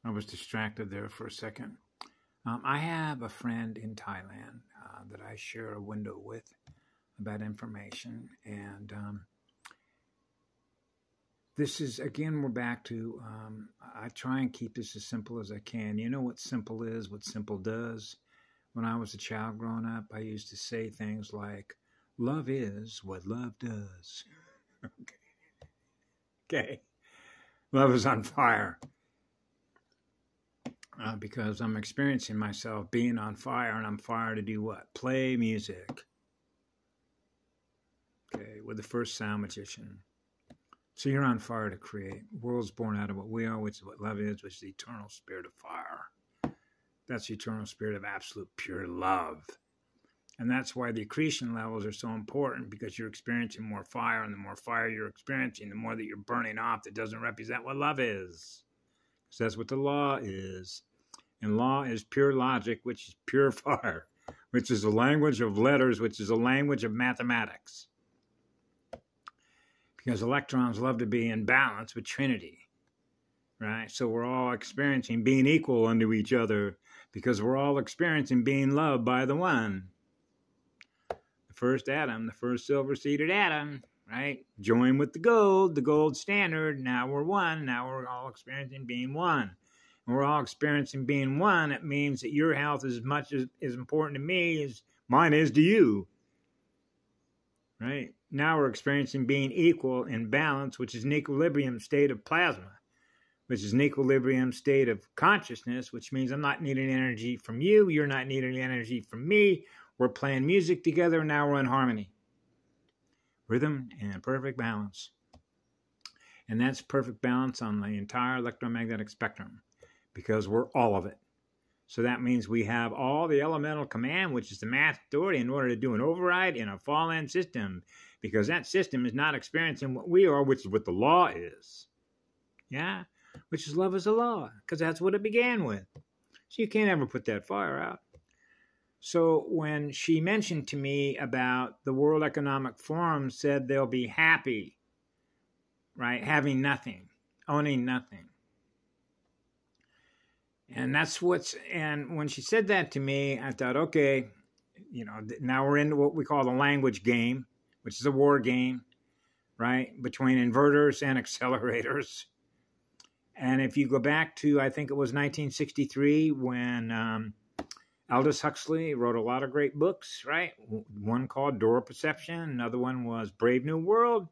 I was distracted there for a second. I have a friend in Thailand that I share a window with about information. And this is, again, we're back to, I try and keep this as simple as I can. You know what simple is, what simple does? When I was a child growing up, I used to say things like, love is what love does. Okay. Love is on fire. Because I'm experiencing myself being on fire, and I'm fired to do what? Play music. Okay, with the first sound magician. So you're on fire to create. World's born out of what we are, which is what love is, which is the eternal spirit of fire. That's the eternal spirit of absolute pure love. And that's why the accretion levels are so important, because you're experiencing more fire, and the more fire you're experiencing, the more that you're burning off that doesn't represent what love is. So that's what the law is. And law is pure logic, which is pure fire, which is a language of letters, which is a language of mathematics. Because electrons love to be in balance with Trinity, right? So we're all experiencing being equal unto each other, because we're all experiencing being loved by the one. The first atom, the first silver-seeded atom, right? Join with the gold standard. Now we're one. Now we're all experiencing being one. And we're all experiencing being one. It means that your health is as much as important to me as mine is to you. Right? Now we're experiencing being equal in balance, which is an equilibrium state of plasma, which is an equilibrium state of consciousness, which means I'm not needing energy from you. You're not needing energy from me. We're playing music together, and now we're in harmony. Rhythm and perfect balance. And that's perfect balance on the entire electromagnetic spectrum, because we're all of it. So that means we have all the elemental command, which is the math authority, in order to do an override in a fall-in system, because that system is not experiencing what we are, which is what the law is. Yeah? Which is love is a law, because that's what it began with. So you can't ever put that fire out. So when she mentioned to me about the World Economic Forum said they'll be happy, right, having nothing, owning nothing. And that's and when she said that to me, I thought, okay, you know, now we're into what we call the language game, which is a war game, right, between inverters and accelerators. And if you go back to, I think it was 1963, when Aldous Huxley wrote a lot of great books, right? One called Door of Perception, another one was Brave New World,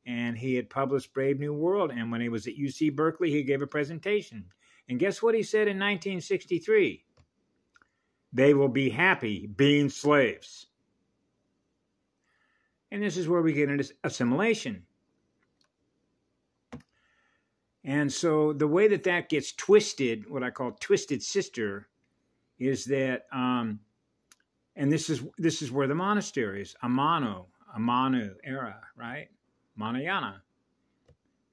and he had published Brave New World, and when he was at UC Berkeley, he gave a presentation. And guess what he said in 1963? They will be happy being slaves. And this is where we get into assimilation. And so the way that that gets twisted, what I call twisted sister, is that, and this is where the monastery is, Amanu era, right? Manayana.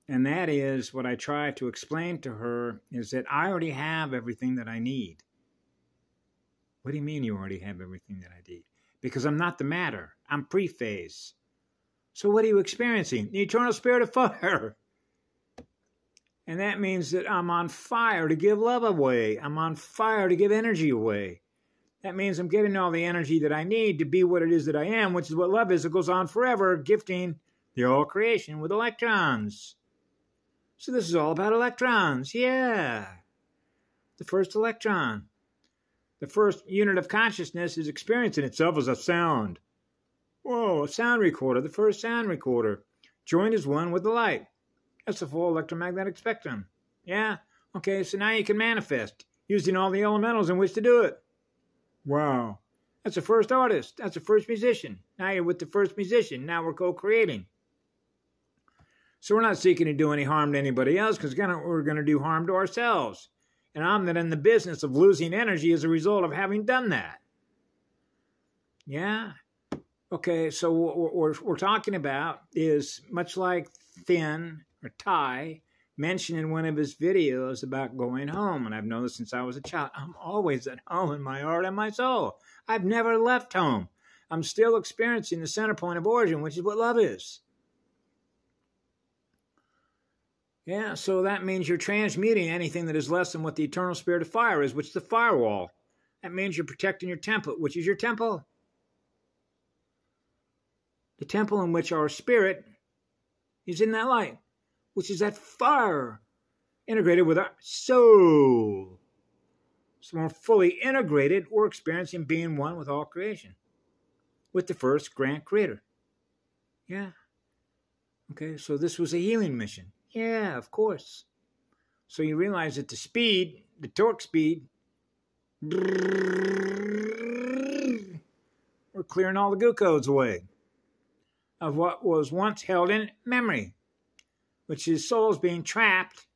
And that is what I try to explain to her, is that I already have everything that I need. What do you mean you already have everything that I need? Because I'm not the matter. I'm pre-phase. So what are you experiencing? The eternal spirit of fire. And that means that I'm on fire to give love away. I'm on fire to give energy away. That means I'm getting all the energy that I need to be what it is that I am, which is what love is. It goes on forever, gifting the all creation with electrons. So this is all about electrons. Yeah. The first electron. The first unit of consciousness is experiencing itself as a sound. Whoa, a sound recorder, the first sound recorder. Joined as one with the light. That's the full electromagnetic spectrum. Yeah? Okay, so now you can manifest, using all the elementals in which to do it. Wow. That's the first artist. That's the first musician. Now you're with the first musician. Now we're co-creating. So we're not seeking to do any harm to anybody else, because we're going to do harm to ourselves. And I'm not in the business of losing energy as a result of having done that. Yeah? Okay, so what we're talking about is much like Thin or Ty mentioned in one of his videos about going home. And I've known this since I was a child. I'm always at home in my heart and my soul. I've never left home. I'm still experiencing the center point of origin, which is what love is. Yeah, so that means you're transmuting anything that is less than what the eternal spirit of fire is, which is the firewall. That means you're protecting your temple, which is your temple. The temple in which our spirit is in that light, which is that fire integrated with our soul. So more fully integrated, we're experiencing being one with all creation, with the first grand creator. Yeah. Okay, so this was a healing mission. Yeah, of course. So you realize that the speed, the torque speed, we're clearing all the goo codes away of what was once held in memory, which is souls being trapped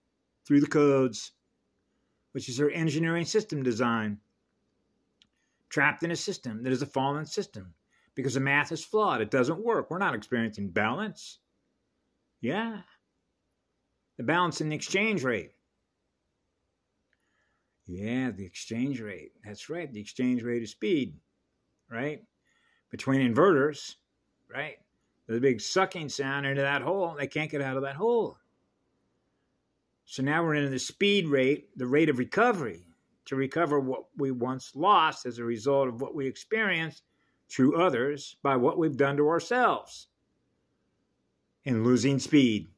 through the codes, which is our engineering system design. Trapped in a system that is a fallen system because the math is flawed. It doesn't work. We're not experiencing balance. Yeah. The balance in the exchange rate. Yeah, the exchange rate. That's right. The exchange rate of speed, right? Between inverters, right? There's a big sucking sound into that hole. They can't get out of that hole. So now we're into the speed rate, the rate of recovery, to recover what we once lost as a result of what we experienced through others by what we've done to ourselves in losing speed.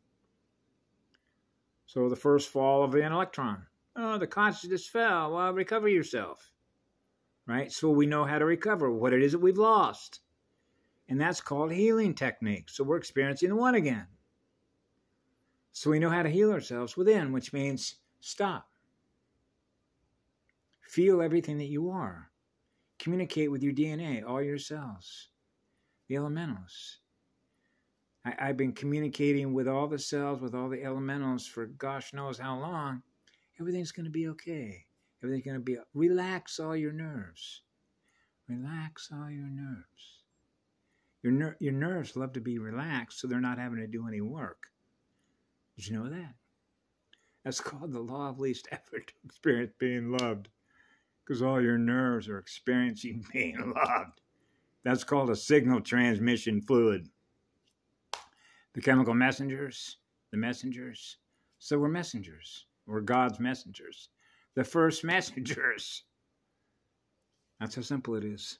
So the first fall of an electron. Oh, the consciousness fell. Well, recover yourself. Right? So we know how to recover what it is that we've lost. And that's called healing technique. So we're experiencing the one again. So we know how to heal ourselves within, which means stop. Feel everything that you are. Communicate with your DNA, all your cells, the elementals. I've been communicating with all the cells, with all the elementals for gosh knows how long. Everything's going to be okay. Everything's going to be... Relax all your nerves. Relax all your nerves. Your nerves love to be relaxed, so they're not having to do any work. Did you know that? That's called the law of least effort to experience being loved. Because all your nerves are experiencing being loved. That's called a signal transmission fluid. The chemical messengers, the messengers. So we're messengers. We're God's messengers. The first messengers. That's how simple it is.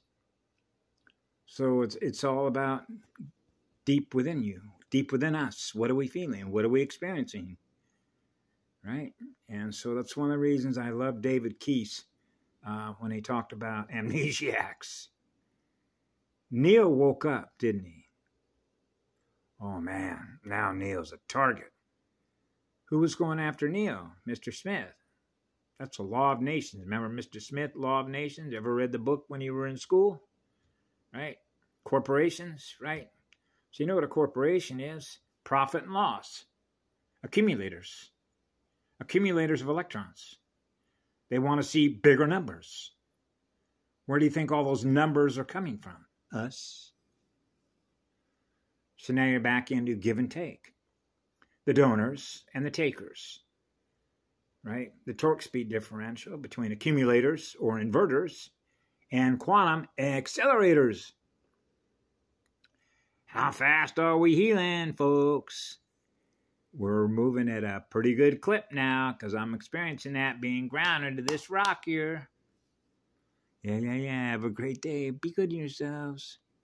So it's all about deep within you, deep within us. What are we feeling? What are we experiencing? Right? And so that's one of the reasons I love David Keyes when he talked about amnesiacs. Neil woke up, didn't he? Oh, man, now Neil's a target. Who was going after Neil? Mr. Smith. That's a law of nations. Remember Mr. Smith, Law of Nations? Ever read the book when you were in school? Right? Corporations, right? So you know what a corporation is? Profit and loss. Accumulators. Accumulators of electrons. They want to see bigger numbers. Where do you think all those numbers are coming from? Us. So now you're back into give and take. The donors and the takers. Right? The torque speed differential between accumulators or inverters and quantum accelerators. How fast are we healing, folks? We're moving at a pretty good clip now because I'm experiencing that being grounded to this rock here. Yeah. Have a great day. Be good to yourselves.